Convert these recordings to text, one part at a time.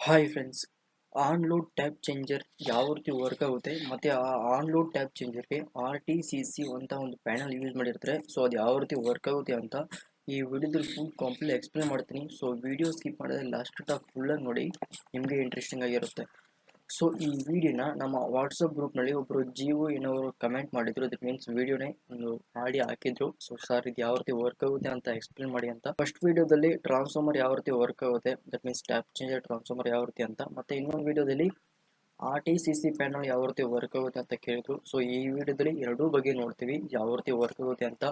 Hi friends, on load tap changer ಯಾವ ರೀತಿ work ಆಗುತ್ತೆ ಮತ್ತು ಆ ಆನ್ ಲೋಡ್ ಟ್ಯಾಪ್ ಚೇಂಜರ್ಗೆ RTCC ಅಂತ ಒಂದು ಪ್ಯಾನಲ್ ಯೂಸ್ ಮಾಡಿರ್ತಾರೆ. ಸೊ ಅದು ಯಾವ ರೀತಿ ವರ್ಕ್ ಆಗುತ್ತೆ ಅಂತ ಈ ವಿಡಿಯೋದಲ್ಲಿ ಫುಲ್ ಕಂಪ್ಲೀಟ್ ಎಕ್ಸ್ಪ್ಲೇನ್ ಮಾಡ್ತೀನಿ. ಸೊ ವಿಡಿಯೋ ಸ್ಕಿಪ್ ಮಾಡಿದ್ರೆ ಲಾಸ್ಟ್ ಫುಲ್ಲಾಗಿ ನೋಡಿ, ನಿಮಗೆ ಇಂಟ್ರೆಸ್ಟಿಂಗ್ ಆಗಿರುತ್ತೆ. ಸೊ ಈ ವಿಡಿಯೋನ ನಮ್ಮ ವಾಟ್ಸಪ್ ಗ್ರೂಪ್ನಲ್ಲಿ ಒಬ್ಬರು ಜಿಒ ಏನವರು ಕಮೆಂಟ್ ಮಾಡಿದ್ರು. ದಟ್ ಮೀನ್ಸ್ ವಿಡಿಯೋನೇ ಒಂದು ಮಾಡಿ ಹಾಕಿದ್ರು. ಸೊ ಸರ್ ಇದು ಯಾವ ರೀತಿ ವರ್ಕ್ ಆಗುತ್ತೆ ಅಂತ ಎಕ್ಸ್ಪ್ಲೇನ್ ಮಾಡಿ ಅಂತ. ಫಸ್ಟ್ ವಿಡಿಯೋದಲ್ಲಿ ಟ್ರಾನ್ಸ್ಫಾರ್ಮರ್ ಯಾವ ರೀತಿ ವರ್ಕ್ ಆಗುತ್ತೆ, that means tap changer transformer ಯಾವ ರೀತಿ ಅಂತ, ಮತ್ತೆ ಇನ್ನೊಂದು ವಿಡಿಯೋದಲ್ಲಿ RTCC ಪ್ಯಾನಲ್ ಯಾವ ರೀತಿ ವರ್ಕ್ ಆಗುತ್ತೆ ಅಂತ ಕೇಳಿದ್ರು. ಸೊ ಈ ವಿಡಿಯೋದಲ್ಲಿ ಎರಡೂ ಬಗ್ಗೆ ನೋಡ್ತೀವಿ, ಯಾವ ರೀತಿ ವರ್ಕ್ ಆಗುತ್ತೆ ಅಂತ.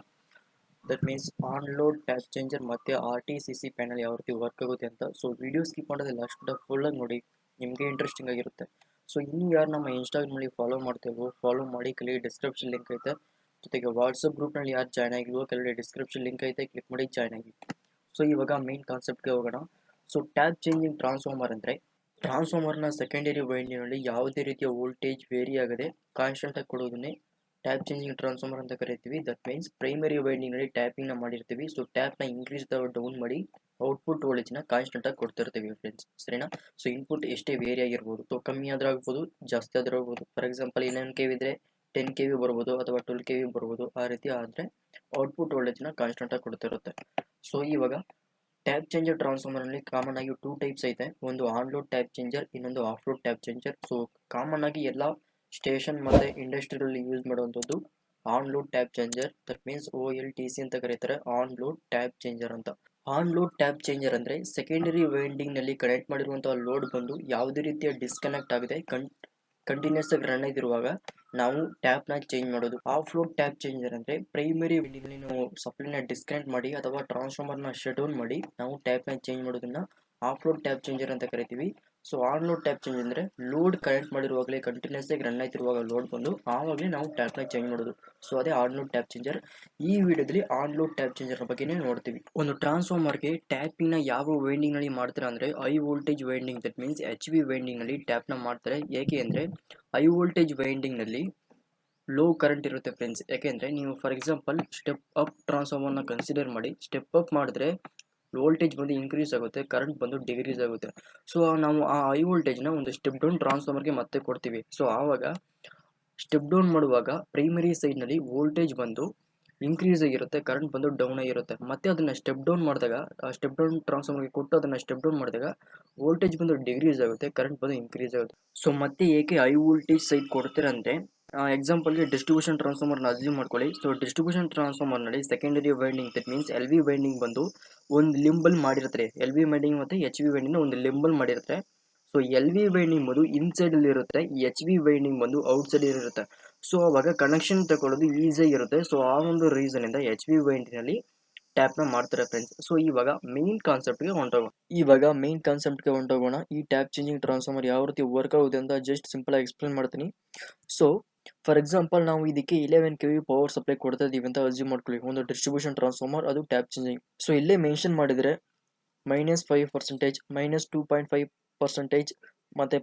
That means on load tap changer ಮತ್ತು RTCC ಪ್ಯಾನಲ್ ಯಾವ ರೀತಿ ವರ್ಕ್ ಆಗುತ್ತೆ ಅಂತ. ಸೊ ವಿಡಿಯೋ ಸ್ಕಿಪ್ ಮಾಡೋದು ಲಾಸ್ಟ್ ಫುಲ್ಲಾಗಿ ನೋಡಿ, ನಿಮಗೆ ಇಂಟ್ರೆಸ್ಟಿಂಗ್ ಆಗಿರುತ್ತೆ. ಸೊ ಇನ್ನು ಯಾರು ನಮ್ಮ ಇನ್ಸ್ಟಾಗ್ರಾಮಲ್ಲಿ ಫಾಲೋ ಮಾಡ್ತೇವೋ ಫಾಲೋ ಮಾಡಿ, ಕೆಳಗೆ ಡಿಸ್ಕ್ರಿಪ್ಷನ್ ಲಿಂಕ್ ಐತೆ. ಜೊತೆಗೆ ವಾಟ್ಸಪ್ ಗ್ರೂಪ್ನಲ್ಲಿ ಯಾರು ಜಾಯ್ನ್ ಆಗಿಲ್ವೋ ಕೆಳಗೆ ಡಿಸ್ಕ್ರಿಪ್ಷನ್ ಲಿಂಕ್ ಐತೆ, ಕ್ಲಿಕ್ ಮಾಡಿ ಜಾಯ್ನ್ ಆಗಿ. ಸೊ ಇವಾಗ ಮೇನ್ ಕಾನ್ಸೆಪ್ಟ್ಗೆ ಹೋಗೋಣ. ಸೊ ಟ್ಯಾಪ್ ಚೇಂಜಿಂಗ್ ಟ್ರಾನ್ಸ್ಫಾರ್ಮರ್ ಅಂದರೆ ಟ್ರಾನ್ಸ್ಫಾರ್ಮರ್ನ ಸೆಕೆಂಡರಿ ವೈಂಡಿಂಗ್ನಲ್ಲಿ ಯಾವುದೇ ರೀತಿಯ ವೋಲ್ಟೇಜ್ ವೇರಿ ಆಗದೆ ಕಾನ್ಸ್ಟೆಂಟಾಗಿ ಕೊಡೋದನ್ನೇ ಟ್ಯಾಪ್ ಚೇಂಜಿಂಗ್ ಟ್ರಾನ್ಸ್ಫಾರ್ಮರ್ ಅಂತ ಕರಿತೀವಿ. ದಟ್ ಮೀನ್ಸ್ ಪ್ರೈಮರಿ ವೈಂಡಿಂಗ್ನಲ್ಲಿ ಟ್ಯಾಪಿಂಗ್ನ ಮಾಡಿರ್ತೀವಿ. ಸೊ ಟ್ಯಾಪ್ನ ಇನ್ಕ್ರೀಸ್ ಡೌನ್ ಮಾಡಿ ಔಟ್ಪುಟ್ ವೋಲ್ಟೇಜ್ನ ಕಾನ್ಸ್ಟೆಂಟಾಗಿ ಕೊಡ್ತಿರ್ತೀವಿ ಫ್ರೆಂಡ್ಸ್, ಸರಿನಾ. ಸೊ ಇನ್ಪುಟ್ ಎಷ್ಟೇ ವೇರಿ ಆಗಿರ್ಬೋದು, ಸೊ ಕಮ್ಮಿ ಆದರೂ ಆಗ್ಬೋದು, ಜಾಸ್ತಿ ಆದರೂ ಆಗ್ಬೋದು. ಫಾರ್ ಎಕ್ಸಾಂಪಲ್ 11 KV ಇದ್ದರೆ 10 KV ಬರ್ಬೋದು ಅಥವಾ 12 KV ಬರ್ಬೋದು. ಆ ರೀತಿ ಆದರೆ ಔಟ್ಪುಟ್ ವೋಲ್ಟೇಜ್ನ ಕಾನ್ಸ್ಟೆಂಟಾಗಿ ಕೊಡ್ತಿರುತ್ತೆ. ಸೊ ಇವಾಗ ಟ್ಯಾಪ್ ಚೇಂಜರ್ ಟ್ರಾನ್ಸ್ಫಾರ್ಮರ್ನಲ್ಲಿ ಕಾಮನ್ ಆಗಿ 2 ಟೈಪ್ಸ್ ಐತೆ. ಒಂದು ಆನ್ ಲೋಡ್ ಟ್ಯಾಪ್ ಚೇಂಜರ್, ಇನ್ನೊಂದು off load tap changer. So common ಆಗಿ ಎಲ್ಲ ಸ್ಟೇಷನ್ ಮತ್ತು ಇಂಡಸ್ಟ್ರಿಯಲ್ಲಿ ಯೂಸ್ ಮಾಡುವಂಥದ್ದು on load tap changer. That means OLTC ಅಂತ ಕರೀತಾರೆ, ಆನ್ ಲೋಡ್ ಟ್ಯಾಪ್ ಚೇಂಜರ್ ಅಂತ. ಆನ್ ಲೋಡ್ ಟ್ಯಾಪ್ ಚೇಂಜರ್ ಅಂದರೆ ಸೆಕೆಂಡರಿ ವೈಂಡಿಂಗ್ನಲ್ಲಿ ಕನೆಕ್ಟ್ ಮಾಡಿರುವಂಥ ಲೋಡ್ ಬಂದು ಯಾವುದೇ ರೀತಿಯ ಡಿಸ್ಕನೆಕ್ಟ್ ಆಗದೆ ಕಂಟಿನ್ಯೂಸ್ ಆಗಿ ರನ್ ಆಗಿರುವಾಗ ನಾವು ಟ್ಯಾಪ್ನ ಚೇಂಜ್ ಮಾಡೋದು. ಆಫ್ ಲೋಡ್ ಟ್ಯಾಪ್ ಚೇಂಜರ್ ಅಂದರೆ ಪ್ರೈಮರಿ ವೈಂಡಿಂಗ್ನಲ್ಲಿ ನಾವು ಸಪ್ಲೈನ ಡಿಸ್ಕನೆಕ್ಟ್ ಮಾಡಿ ಅಥವಾ ಟ್ರಾನ್ಸ್ಫಾರ್ಮರ್ನ ಶಟ್ ಡೌನ್ ಮಾಡಿ ನಾವು ಟ್ಯಾಪ್ನ ಚೇಂಜ್ ಮಾಡೋದನ್ನ ಆಫ್ ಲೋಡ್ ಟ್ಯಾಪ್ ಚೇಂಜರ್ ಅಂತ ಕರಿತೀವಿ. So on load tap change ಅಂದರೆ ಲೋಡ್ ಕನೆಕ್ಟ್ ಮಾಡಿರುವಾಗಲೇ ಕಂಟಿನ್ಯೂಸ್ ಆಗಿ ರನ್ ಆಯ್ತಿರುವಾಗ ಲೋಡ್ ಬಂದು ಆವಾಗಲೇ ನಾವು ಟ್ಯಾಪ್ನ ಚೇಂಜ್ ಮಾಡೋದು. ಸೊ ಅದೇ ಆನ್ ಲೋಡ್ ಟ್ಯಾಪ್ ಚೇಂಜರ್. ಈ ವಿಡಿಯೋದಲ್ಲಿ ಆನ್ ಲೋಡ್ ಟ್ಯಾಪ್ ಚೇಂಜರ್ ಬಗ್ಗೆನೇ ನೋಡ್ತೀವಿ. ಒಂದು ಟ್ರಾನ್ಸ್ಫಾರ್ಮರ್ಗೆ ಟ್ಯಾಪಿನ ಯಾವ ವೈಂಡಿಂಗ್ ನಲ್ಲಿ ಮಾಡ್ತಾರೆ ಅಂದರೆ high voltage winding, that means HV winding ನಲ್ಲಿ ಟ್ಯಾಪ್ನ ಮಾಡ್ತಾರೆ. ಏಕೆ ಅಂದರೆ ಹೈ ವೋಲ್ಟೇಜ್ ವೈಂಡಿಂಗ್ ನಲ್ಲಿ ಲೋ ಕರೆಂಟ್ ಇರುತ್ತೆ ಫ್ರೆಂಡ್ಸ್. ಯಾಕೆಂದರೆ ನೀವು ಫಾರ್ ಎಕ್ಸಾಂಪಲ್ ಸ್ಟೆಪ್ ಅಪ್ ಟ್ರಾನ್ಸ್ಫಾರ್ಮರ್ನ ಕನ್ಸಿಡರ್ ಮಾಡಿ. ಸ್ಟೆಪ್ ಅಪ್ ಮಾಡಿದ್ರೆ ವೋಲ್ಟೇಜ್ ಬಂದು ಇನ್ಕ್ರೀಸ್ ಆಗುತ್ತೆ, ಕರೆಂಟ್ ಬಂದು ಡಿಕ್ರೀಸ್ ಆಗುತ್ತೆ. ಸೊ ನಾವು ಆ ಹೈ ವೋಲ್ಟೇಜ್ನ ಒಂದು ಸ್ಟೆಪ್ ಡೌನ್ ಟ್ರಾನ್ಸ್ಫಾರ್ಮರ್ಗೆ ಮತ್ತೆ ಕೊಡ್ತೀವಿ. ಸೊ ಆವಾಗ ಸ್ಟೆಪ್ ಡೌನ್ ಮಾಡುವಾಗ ಪ್ರೈಮರಿ ಸೈಡ್ನಲ್ಲಿ ವೋಲ್ಟೇಜ್ ಬಂದು ಇನ್ಕ್ರೀಸ್ ಆಗಿರುತ್ತೆ, ಕರೆಂಟ್ ಬಂದು ಡೌನ್ ಆಗಿರುತ್ತೆ. ಮತ್ತೆ ಅದನ್ನು ಸ್ಟೆಪ್ ಡೌನ್ ಮಾಡಿದಾಗ, ಆ ಸ್ಟೆಪ್ ಡೌನ್ ಟ್ರಾನ್ಸ್ಫಾರ್ಮರ್ಗೆ ಕೊಟ್ಟು ಅದನ್ನು ಸ್ಟೆಪ್ ಡೌನ್ ಮಾಡಿದಾಗ ವೋಲ್ಟೇಜ್ ಬಂದು ಡಿಕ್ರೀಸ್ ಆಗುತ್ತೆ, ಕರೆಂಟ್ ಬಂದು ಇನ್ಕ್ರೀಸ್ ಆಗುತ್ತೆ. ಸೊ ಮತ್ತೆ ಏಕೆ ಹೈ ವೋಲ್ಟೇಜ್ ಸೈಡ್ ಕೊಡ್ತೀರಂದರೆ, ಎಕ್ಸಾಂಪಲ್ಗೆ ಡಿಸ್ಟ್ರಿಬ್ಯೂಷನ್ ಟ್ರಾನ್ಸ್ಫಾರ್ಮರ್ನ ಅಸ್ಯೂಮ್ ಮಾಡ್ಕೊಳ್ಳಿ. ಸೊ ಡಿಸ್ಟ್ರಿಬ್ಯೂಷನ್ ಟ್ರಾನ್ಸ್ಫಾರ್ಮರ್ನಲ್ಲಿ secondary winding, that means LV winding ಬಂದು ಒಂದು ಲಿಂಬಲ್ ಮಾಡಿರ್ತಾರೆ. LV ವೈಂಡಿಂಗ್ ಮತ್ತು HV ವೈಂಡಿಂಗ್ ಒಂದು ಲಿಂಬಲ್ ಮಾಡಿರ್ತಾರೆ. ಸೊ LV ವೈಂಡಿಂಗ್ ಬಂದು ಇನ್ಸೈಡಲ್ಲಿ ಇರುತ್ತೆ, HV ವೈಂಡಿಂಗ್ ಬಂದು ಔಟ್ಸೈಡ್ ಇರುತ್ತೆ. ಸೊ ಅವಾಗ ಕನೆಕ್ಷನ್ ತಗೊಳ್ಳೋದು ಈಸಿಯಾಗಿರುತ್ತೆ. ಸೊ ಆ ಒಂದು ರೀಸನಿಂದ HV ವೈಂಡಿಂಗ್ನಲ್ಲಿ ಟ್ಯಾಪ್ನ ಮಾಡ್ತಾರೆ ಫ್ರೆಂಡ್ಸ್. ಸೊ ಇವಾಗ ಮೇನ್ ಕಾನ್ಸೆಪ್ಟ್ಗೆ ಹೊಂಟೋಗೋಣ. ಈ ಟ್ಯಾಪ್ ಚೇಂಜಿಂಗ್ ಟ್ರಾನ್ಸ್ಫಾರ್ಮರ್ ಯಾವ ರೀತಿ ವರ್ಕ್ ಆಗುತ್ತೆ ಅಂತ ಜಸ್ಟ್ ಸಿಂಪಲ್ ಆಗಿ ಎಕ್ಸ್ಪ್ಲೇನ್ ಮಾಡ್ತೀನಿ. ಸೊ ಫಾರ್ ಎಕ್ಸಾಂಪಲ್ ನಾವು ಇದಕ್ಕೆ 11 KV ಪವರ್ ಸಪ್ಲೈ ಕೊಡ್ತಾ ಇದೀವಿ ಅಂತ ಅಸ್ಯೂಮ್ ಮಾಡ್ಕೊಳ್ಳಿ. ಒಂದು ಡಿಸ್ಟ್ರಿಬ್ಯೂಷನ್ ಟ್ರಾನ್ಸ್ಫಾರ್ಮರ್, ಅದು ಟ್ಯಾಪ್ ಚೇಂಜಿಂಗ್. ಸೊ ಇಲ್ಲೇ ಮೆನ್ಷನ್ ಮಾಡಿದರೆ -5%, -2.5% ಮತ್ತು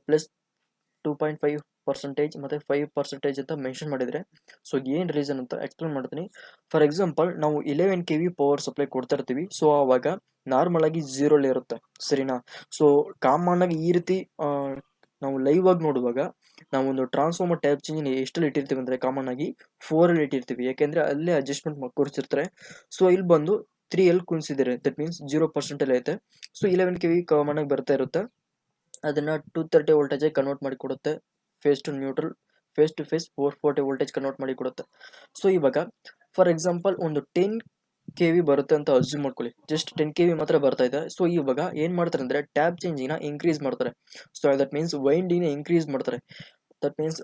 +2.5% ಮತ್ತು 5% ಅಂತ ಮೆನ್ಷನ್ ಮಾಡಿದರೆ, ಸೊ ಏನು ರೀಸನ್ ಅಂತ ಎಕ್ಸ್ಪ್ಲೇನ್ ಮಾಡ್ತೀನಿ. ಫಾರ್ ಎಕ್ಸಾಂಪಲ್ ನಾವು 11 KV ಪವರ್ ಸಪ್ಲೈ ಕೊಡ್ತಾ ಇರ್ತೀವಿ. ಸೊ ಆವಾಗ ನಾರ್ಮಲ್ ಆಗಿ 0 ಇರುತ್ತೆ, ಸರಿನಾ. ಸೊ ಕಾಮನ್ ಆಗಿ ಈ ರೀತಿ ನಾವು ಲೈವ್ ಆಗಿ ನೋಡುವಾಗ ನಾವು ಒಂದು ಟ್ರಾನ್ಸ್ಫಾರ್ಮರ್ ಟ್ಯಾಪ್ ಚೇಂಜ್ ಎಷ್ಟಲ್ಲಿ ಇಟ್ಟಿರ್ತೀವಿ ಅಂದರೆ ಕಾಮನ್ ಆಗಿ 4 ಇಟ್ಟಿರ್ತೀವಿ. ಯಾಕೆಂದರೆ ಅಲ್ಲೇ ಅಡ್ಜಸ್ಟ್ಮೆಂಟ್ ಕೊಡಿಸಿರ್ತಾರೆ. ಸೊ ಇಲ್ಲಿ ಬಂದು 3L ಕುಣಿಸಿದ್ದಾರೆ, ದಟ್ ಮೀನ್ಸ್ 0% ಅಲ್ಲಿ ಐತೆ. ಸೊ 11 KV ಕಾಮನ್ ಆಗಿ ಬರ್ತಾ ಇರುತ್ತೆ. ಅದನ್ನು 230 ವೋಲ್ಟೇಜಾಗಿ ಕನ್ವರ್ಟ್ ಮಾಡಿ ಕೊಡುತ್ತೆ. Phase to neutral, phase to phase 440 voltage convert ಮಾಡಿ ಕೊಡುತ್ತೆ. ಸೊ ಇವಾಗ ಫಾರ್ ಎಕ್ಸಾಂಪಲ್ ಒಂದು 10 KV ಬರುತ್ತೆ ಅಂತ ಅಸ್ಯೂಮ್ ಮಾಡ್ಕೊಳ್ಳಿ. ಜಸ್ಟ್ 10 KV ಮಾತ್ರ ಬರ್ತಾ ಇದೆ. ಸೊ ಇವಾಗ ಏನು ಮಾಡ್ತಾರೆ ಅಂದರೆ ಟ್ಯಾಪ್ ಚೇಂಜಿನ ಇನ್ಕ್ರೀಸ್ ಮಾಡ್ತಾರೆ. ಸೊ ದಟ್ ಮೀನ್ಸ್ ವೈಂಡಿಂಗ್ನ ಇನ್ಕ್ರೀಸ್ ಮಾಡ್ತಾರೆ. ದಟ್ ಮೀನ್ಸ್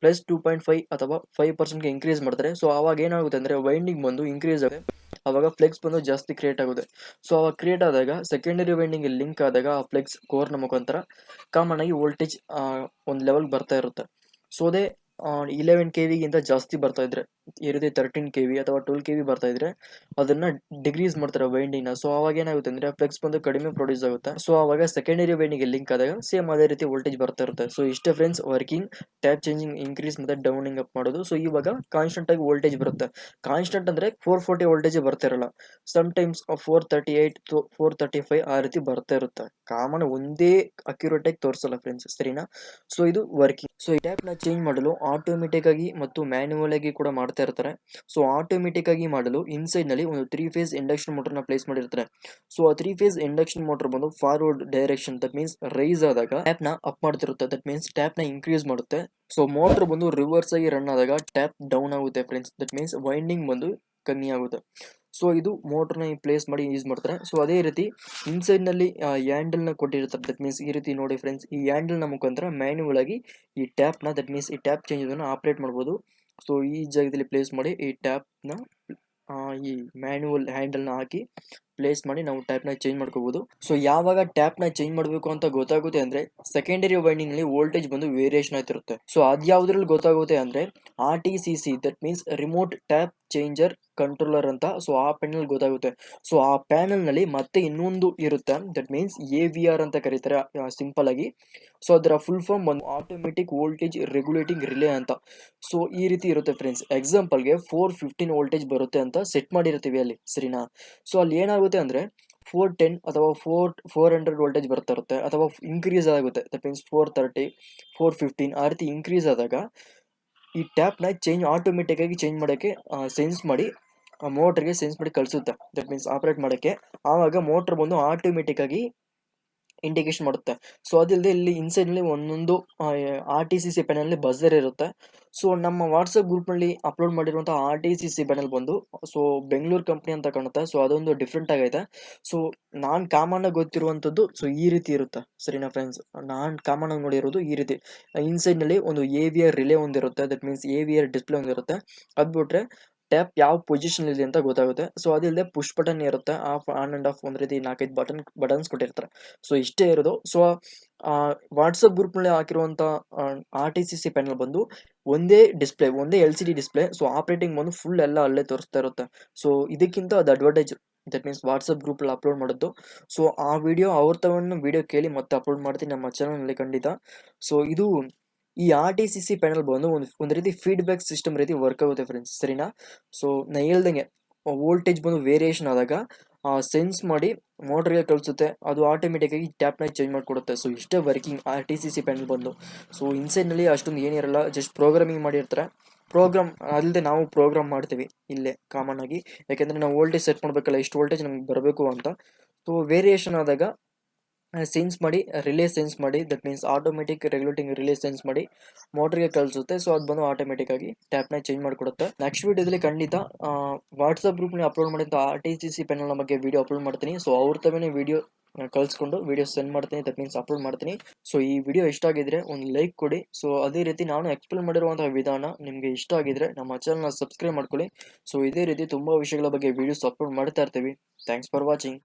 +2.5 ಅಥವಾ 5%ಗೆ ಇನ್ಕ್ರೀಸ್ ಮಾಡ್ತಾರೆ. ಸೊ ಆವಾಗ ಏನಾಗುತ್ತೆ ಅಂದರೆ ವೈಂಡಿಂಗ್ ಬಂದು ಇನ್ಕ್ರೀಸ್ ಆಗುತ್ತೆ, ಆವಾಗ ಫ್ಲೆಕ್ಸ್ ಬಂದು ಜಾಸ್ತಿ ಕ್ರಿಯೇಟ್ ಆಗುತ್ತೆ. ಸೊ ಅವಾಗ ಕ್ರಿಯೇಟ್ ಆದಾಗ ಸೆಕೆಂಡರಿ ವೈಂಡಿಂಗ್ ಲಿಂಕ್ ಆದಾಗ ಆ ಫ್ಲೆಕ್ಸ್ ಕೋರ್ನ ಮುಖಾಂತರ ಕಾಮನ್ ಆಗಿ ವೋಲ್ಟೇಜ್ ಒಂದು ಲೆವೆಲ್ ಬರ್ತಾ ಇರುತ್ತೆ. ಸೊ ಅದೇ 11 KVಗಿಂತ ಜಾಸ್ತಿ ಬರ್ತಾ ಇದ್ರೆ, ಈ ರೀತಿ 13 KV ಅಥವಾ 12 KV ಬರ್ತಾ ಇದ್ರೆ ಅದನ್ನ ಡಿಗ್ರೀಸ್ ಮಾಡ್ತಾರೆ ವೈಂಡಿಂಗ್ನ. ಸೊ ಅವಾಗ ಏನಾಗುತ್ತೆ ಅಂದ್ರೆ ಫ್ಲೆಕ್ಸ್ ಬಂದು ಕಡಿಮೆ ಪ್ರೊಡ್ಯೂಸ್ ಆಗುತ್ತೆ. ಸೊ ಅವಾಗ ಸೆಕೆಂಡರಿ ವೈಂಡಿಂಗ್ ಲಿಂಕ್ ಆದಾಗ ಸೇಮ್ ಅದೇ ರೀತಿ ವೋಲ್ಟೇಜ್ ಬರ್ತಾ ಇರುತ್ತೆ. ಸೊ ಇಷ್ಟೇ friends working tap changing increase ಮತ್ತೆ ಡೌನಿಂಗ್ ಅಪ್ ಮಾಡೋದು. ಸೊ ಇವಾಗ ಕಾನ್ಸ್ಟೆಂಟ್ ಆಗಿ ವೋಲ್ಟೇಜ್ ಬರುತ್ತೆ. ಕಾನ್ಸ್ಟೆಂಟ್ ಅಂದ್ರೆ 440 ವೋಲ್ಟೇಜ್ ಬರ್ತಿರಲ್ಲ, ಸಮ್ ಟೈಮ್ಸ್ 438 435 ಆ ರೀತಿ ಬರ್ತಾ ಇರುತ್ತೆ. ಕಾಮನ್ ಒಂದೇ ಅಕ್ಯುರೇಟ್ ಆಗಿ ತೋರಿಸಲ್ಲ ಫ್ರೆಂಡ್ಸ್, ಸರಿನಾ. ಸೊ ಇದು ವರ್ಕಿಂಗ್. ಸೊ ಈ ಟ್ಯಾಪ್ ನ ಚೇಂಜ್ ಮಾಡಲು ಆಟೋಮೆಟಿಕ್ ಆಗಿ ಮತ್ತು ಮ್ಯಾನ್ಯುವಲ್ ಆಗಿ ಕೂಡ ಮಾಡ್ತಾ ಇರ್ತಾರೆ. ಸೊ ಆಟೋಮೆಟಿಕ್ ಆಗಿ ಮಾಡಲು ಇನ್ಸೈಡ್ ನಲ್ಲಿ ಒಂದು 3 ಫೇಸ್ ಇಂಡಕ್ಷನ್ ಮೋಟರ್ ನ ಪ್ಲೇಸ್ ಮಾಡಿರ್ತಾರೆ. ಸೊ ಆ 3 ಫೇಸ್ ಇಂಡಕ್ಷನ್ ಮೋಟರ್ ಬಂದು forward direction, that means rise ಆದಾಗ ಟ್ಯಾಪ್ ನ ಅಪ್ ಮಾಡ್ತಿರುತ್ತೆ, ದಟ್ ಮೀನ್ಸ್ ಟ್ಯಾಪ್ ನ ಇನ್ಕ್ರೀಸ್ ಮಾಡುತ್ತೆ. ಸೊ ಮೋಟರ್ ಬಂದು ರಿವರ್ಸ್ ಆಗಿ ರನ್ ಆದಾಗ ಟ್ಯಾಪ್ ಡೌನ್ ಆಗುತ್ತೆ ಫ್ರೆಂಡ್ಸ್, ದಟ್ ಮೀನ್ಸ್ ವೈಂಡಿಂಗ್ ಬಂದು ಕಮ್ಮಿ ಆಗುತ್ತೆ. ಸೊ ಇದು ಮೋಟರ್ನ ಪ್ಲೇಸ್ ಮಾಡಿ ಯೂಸ್ ಮಾಡ್ತಾರೆ. ಸೊ ಅದೇ ರೀತಿ ಇನ್ಸೈಡ್ ನಲ್ಲಿ ಹ್ಯಾಂಡಲ್ ನ ಕೊಟ್ಟಿರ್ತಾರೆ, ದಟ್ ಮೀನ್ಸ್ ಈ ರೀತಿ ನೋಡಿ ಫ್ರೆಂಡ್ಸ್, ಈ ಹ್ಯಾಂಡಲ್ ನ ಮುಖಾಂತರ ಮ್ಯಾನ್ಯುವಲ್ ಆಗಿ ಈ ಟ್ಯಾಪ್ ನ, ದಟ್ ಮೀನ್ಸ್ ಈ ಟ್ಯಾಪ್ ಚೇಂಜ್ ಅನ್ನು ಆಪರೇಟ್ ಮಾಡಬಹುದು. ಸೊ ಈ ಜಾಗದಲ್ಲಿ ಪ್ಲೇಸ್ ಮಾಡಿ ಈ ಟ್ಯಾಪ್ ನ ಈ ಮ್ಯಾನ್ಯುವಲ್ ಹ್ಯಾಂಡಲ್ ನ ಹಾಕಿ ಪ್ಲೇಸ್ ಮಾಡಿ ನಾವು ಟ್ಯಾಪ್ ನ ಚೇಂಜ್ ಮಾಡ್ಕೋಬಹುದು. ಸೊ ಯಾವಾಗ ಟ್ಯಾಪ್ ನ ಚೇಂಜ್ ಮಾಡಬೇಕು ಅಂತ ಗೊತ್ತಾಗುತ್ತೆ ಅಂದ್ರೆ ಸೆಕೆಂಡರಿ ವೈಂಡಿಂಗ್ ನಲ್ಲಿ ವೋಲ್ಟೇಜ್ ಬಂದು ವೇರಿಯೇಷನ್ ಆಗ್ತಿರುತ್ತೆ. ಸೊ ಅದ್ಯಾವ್ದ್ರಲ್ಲಿ ಗೊತ್ತಾಗುತ್ತೆ ಅಂದ್ರೆ RTCC, that means remote tap changer controller ಅಂತ. ಸೊ ಆ ಪ್ಯಾನಲ್ ಗೊತ್ತಾಗುತ್ತೆ. ಸೊ ಆ ಪ್ಯಾನಲ್ ನಲ್ಲಿ ಮತ್ತೆ ಇನ್ನೊಂದು ಇರುತ್ತೆ, ದಟ್ ಮೀನ್ಸ್ AVR ಅಂತ ಕರೀತಾರೆ ಸಿಂಪಲ್ ಆಗಿ. ಸೊ ಅದರ ಫುಲ್ ಫಾರ್ಮ್ ಒಂದು ಆಟೋಮೆಟಿಕ್ ವೋಲ್ಟೇಜ್ ರೆಗ್ಯುಲೇಟಿಂಗ್ ರಿಲೇ ಅಂತ. ಸೊ ಈ ರೀತಿ ಇರುತ್ತೆ ಫ್ರೆಂಡ್ಸ್. ಎಕ್ಸಾಂಪಲ್ಗೆ 415 ವೋಲ್ಟೇಜ್ ಬರುತ್ತೆ ಅಂತ ಸೆಟ್ ಮಾಡಿರ್ತೀವಿ ಅಲ್ಲಿ, ಸರಿನಾ. ಸೊ ಅಲ್ಲಿ ಏನಾಗುತ್ತೆ ಅಂದ್ರೆ 410 ಅಥವಾ 400 ವೋಲ್ಟೇಜ್ ಬರ್ತಾ ಇರುತ್ತೆ, ಅಥವಾ ಇನ್ಕ್ರೀಸ್ ಆಗುತ್ತೆ, ದಟ್ ಮೀನ್ಸ್ 430 415 ಆ ರೀತಿ ಇನ್ಕ್ರೀಸ್ ಆದಾಗ ಈ ಟ್ಯಾಪ್ ನ ಚೇಂಜ್ ಆಟೋಮೆಟಿಕ್ ಆಗಿ ಚೇಂಜ್ ಮಾಡೋಕ್ಕೆ ಸೆನ್ಸ್ ಮಾಡಿ ಮೋಟರ್ಗೆ ಸೆನ್ಸ್ ಮಾಡಿ ಕಳಿಸುತ್ತೆ, ದಟ್ ಮೀನ್ಸ್ ಆಪರೇಟ್ ಮಾಡೋಕ್ಕೆ. ಆವಾಗ ಮೋಟರ್ ಬಂದು ಆಟೋಮೆಟಿಕ್ ಆಗಿ ಇಂಡಿಕೇಶನ್ ಮಾಡುತ್ತೆ. ಸೊ ಅದಿಲ್ಲದೆ ಇಲ್ಲಿ ಇನ್ಸೈಡ್ ನಲ್ಲಿ ಒಂದೊಂದು RTCC ಪ್ಯಾನಲ್ ಬಜರ್ ಇರುತ್ತೆ. ಸೊ ನಮ್ಮ ವಾಟ್ಸಪ್ ಗ್ರೂಪ್ ನಲ್ಲಿ ಅಪ್ಲೋಡ್ ಮಾಡಿರುವಂತಹ RTCC ಪ್ಯಾನಲ್ ಬಂದು ಸೊ ಬೆಂಗಳೂರು ಕಂಪ್ನಿ ಅಂತ ಕಾಣುತ್ತೆ. ಸೊ ಅದೊಂದು ಡಿಫ್ರೆಂಟ್ ಆಗೈತೆ. ಸೊ ನಾನ್ ಕಾಮನ್ ಆಗಿ ಗೊತ್ತಿರುವಂತದ್ದು ಸೊ ಈ ರೀತಿ ಇರುತ್ತೆ, ಸರಿನಾ ಫ್ರೆಂಡ್ಸ್. ನಾನ್ ಕಾಮನ್ ಆಗಿ ನೋಡಿರೋದು ಈ ರೀತಿ ಇನ್ಸೈಡ್ ನಲ್ಲಿ ಒಂದು AVR ರಿಲೇ ಒಂದಿರುತ್ತೆ, ದಟ್ ಮೀನ್ಸ್ AVR ಡಿಸ್ಪ್ಲೇ ಒಂದಿರುತ್ತೆ. ಅದ್ ಬಿಟ್ರೆ ಟ್ಯಾಪ್ ಯಾವ ಪೊಸಿಷನ್ ಇದೆ ಅಂತ ಗೊತ್ತಾಗುತ್ತೆ. ಸೊ ಅದಿಲ್ಲದೆ ಪುಷ್ ಬಟನ್ ಇರುತ್ತೆ, ಆಫ್ ಆನ್ ಅಂಡ್ ಆಫ್ ಒಂದ್ ರೀತಿ 4-5 ಬಟನ್ಸ್ ಕೊಟ್ಟಿರ್ತಾರೆ. ಸೊ ಇಷ್ಟೇ ಇರೋದು. ಸೊ ವಾಟ್ಸಪ್ ಗ್ರೂಪ್ ನಲ್ಲಿ ಹಾಕಿರುವಂತ RTCC ಪ್ಯಾನಲ್ ಬಂದು ಒಂದೇ ಡಿಸ್ಪ್ಲೇ, ಒಂದೇ LCD ಡಿಸ್ಪ್ಲೇ. ಸೊ ಆಪರೇಟಿಂಗ್ ಬಂದು ಫುಲ್ ಎಲ್ಲ ಅಲ್ಲೇ ತೋರಿಸ್ತಾ ಇರುತ್ತೆ. ಸೊ ಇದಕ್ಕಿಂತ ಅದು advantage, that means WhatsApp group ಅಲ್ಲಿ ಅಪ್ಲೋಡ್ ಮಾಡೋದು. ಸೊ ಆ ವಿಡಿಯೋ ಅವ್ರ ತಗೊಂಡು ವಿಡಿಯೋ ಕೇಳಿ ಮತ್ತೆ ಅಪ್ಲೋಡ್ ಮಾಡ್ತೀನಿ ನಮ್ಮ ಚಾನಲ್ ನಲ್ಲಿ ಖಂಡಿತ. ಸೊ ಇದು ಈ RTCC ಪ್ಯಾನಲ್ ಬಂದು ಒಂದು ರೀತಿ ಫೀಡ್ಬ್ಯಾಕ್ ಸಿಸ್ಟಮ್ ರೀತಿ ವರ್ಕ್ ಆಗುತ್ತೆ ಫ್ರೆಂಡ್ಸ್, ಸರಿನಾ. ಸೊ ನಾ ಹೇಳ್ದಂಗೆ ವೋಲ್ಟೇಜ್ ಬಂದು ವೇರಿಯೇಷನ್ ಆದಾಗ ಸೆನ್ಸ್ ಮಾಡಿ ಮೋಟರ್ಗೆ ಕಳಿಸುತ್ತೆ, ಅದು ಆಟೋಮೆಟಿಕ್ ಆಗಿ ಟ್ಯಾಪ್ ನ ಚೇಂಜ್ ಮಾಡಿಕೊಡುತ್ತೆ. ಸೊ ಇಷ್ಟೇ ವರ್ಕಿಂಗ್ RTCC ಪ್ಯಾನಲ್ ಬಂದು. ಸೊ ಇನ್ಸೈಡ್ ನಲ್ಲಿ ಅಷ್ಟೊಂದು ಏನಿರಲ್ಲ, ಜಸ್ಟ್ ಪ್ರೋಗ್ರಾಮಿಂಗ್ ಮಾಡಿರ್ತಾರೆ. ಪ್ರೋಗ್ರಾಮ್ ಅಲ್ಲದೆ ನಾವು ಪ್ರೋಗ್ರಾಮ್ ಮಾಡ್ತೀವಿ ಇಲ್ಲೇ ಕಾಮನ್ ಆಗಿ, ಯಾಕೆಂದ್ರೆ ನಾವು ವೋಲ್ಟೇಜ್ ಸೆಟ್ ಮಾಡ್ಬೇಕಲ್ಲ, ಇಷ್ಟು ವೋಲ್ಟೇಜ್ ನಮ್ಗೆ ಬರಬೇಕು ಅಂತ. ಸೊ ವೇರಿಯೇಷನ್ ಆದಾಗ ಸೆನ್ಸ್ ಮಾಡಿ ರಿಲೇ ಸೆನ್ಸ್ ಮಾಡಿ, that means automatic regulating relay sense ಮಾಡಿ ಮೋಟರ್ಗೆ ಕಳಿಸುತ್ತೆ. ಸೊ ಅದು ಬಂದು ಆಟೋಮೆಟಿಕ್ ಆಗಿ ಟ್ಯಾಪ್ ನ ಚೇಂಜ್ ಮಾಡಿಕೊಡುತ್ತೆ. ನೆಕ್ಸ್ಟ್ ವಿಡಿಯೋದಲ್ಲಿ ಖಂಡಿತ ವಾಟ್ಸ್ಆಪ್ ಗ್ರೂಪ್ ನಲ್ಲಿ ಅಪ್ಲೋಡ್ ಮಾಡಿದ RTCC ಪ್ಯಾನಲ್ ಬಗ್ಗೆ ವಿಡಿಯೋ ಅಪ್ಲೋಡ್ ಮಾಡ್ತೀನಿ. ಸೊ ಅವ್ರ ತವನೇ ವಿಡಿಯೋ ಕಳಿಸ್ಕೊಂಡು ವಿಡಿಯೋ ಸೆಂಡ್ ಮಾಡ್ತೀನಿ, ದಟ್ ಮೀನ್ಸ್ ಅಪ್ಲೋಡ್ ಮಾಡ್ತೀನಿ. ಸೊ ಈ ವಿಡಿಯೋ ಇಷ್ಟ ಆಗಿದ್ರೆ ಒಂದು ಲೈಕ್ ಕೊಡಿ. ಸೊ ಅದೇ ರೀತಿ ನಾನು ಎಕ್ಸ್ಪ್ಲೇನ್ ಮಾಡಿರುವಂತಹ ವಿಧಾನ ನಿಮಗೆ ಇಷ್ಟ ಆಗಿದ್ರೆ ನಮ್ಮ ಚಾನಲ್ನ ಸಬ್ಸ್ಕ್ರೈಬ್ ಮಾಡ್ಕೊಳ್ಳಿ. ಸೊ ಇದೇ ರೀತಿ ತುಂಬಾ ವಿಷಯಗಳ ಬಗ್ಗೆ ವಿಡಿಯೋಸ್ ಅಪ್ಲೋಡ್ ಮಾಡ್ತಾ ಇರ್ತೀವಿ. Thanks for watching.